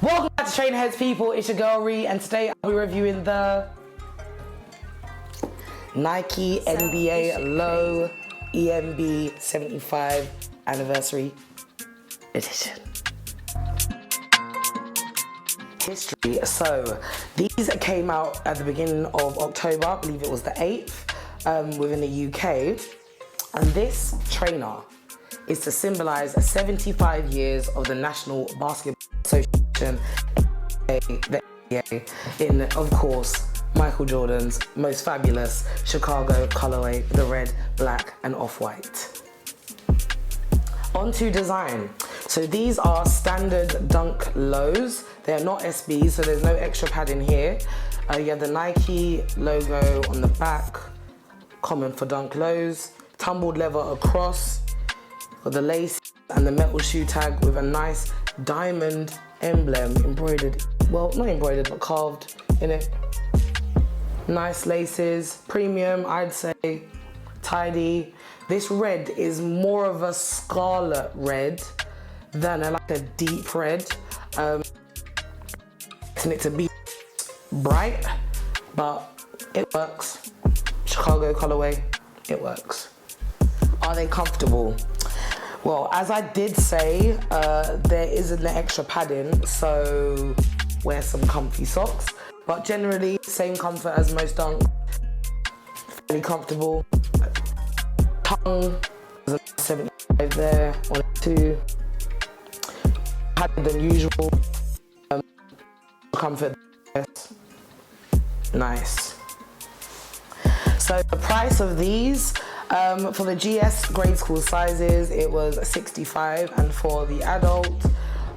Welcome back to Trainer Heads, people. It's your girl Ree, and today I'll be reviewing the Nike NBA Low EMB 75 Anniversary Edition. History. So these came out at the beginning of October, I believe it was the 8th, within the UK. And this trainer is to symbolize 75 years of the National Basketball Association, the NBA, in, of course, Michael Jordan's most fabulous Chicago colorway, the red, black, and off-white. On to design. So these are standard dunk lows. They are not SBs, so there's no extra padding here. You have the Nike logo on the back, common for dunk lows. Tumbled leather across, got the lace and the metal shoe tag with a nice diamond emblem embroidered, well, not embroidered, but carved in it. Nice laces, premium, I'd say, tidy. This red is more of a scarlet red than like a deep red. Expecting it to be bright, but it works. Chicago colorway, it works. Are they comfortable? Well, as I did say, there isn't the extra padding, so wear some comfy socks. But generally, same comfort as most dunk. Fairly comfortable. Tongue, 75 there, on it too. Padded than usual. Comfort, yes. Nice. So the price of these, for the GS grade school sizes, it was $65, and for the adult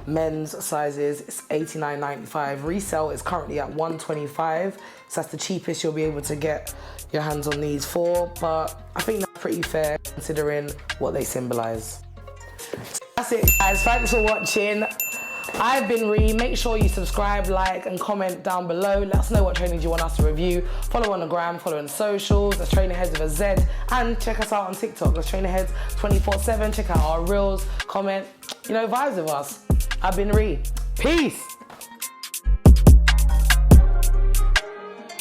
men's sizes, it's $89.95. Resale is currently at $125, so that's the cheapest you'll be able to get your hands on these for, but I think that's pretty fair considering what they symbolize. So that's it, guys. Thanks for watching. I've been Ree. Make sure you subscribe, like, and comment down below. Let us know what trainers you want us to review. Follow on the gram, follow on socials. That's Trainer Heads with a Z. And check us out on TikTok. That's Trainer Heads 24/7. Check out our reels, comment, vibes with us. I've been Ree. Peace.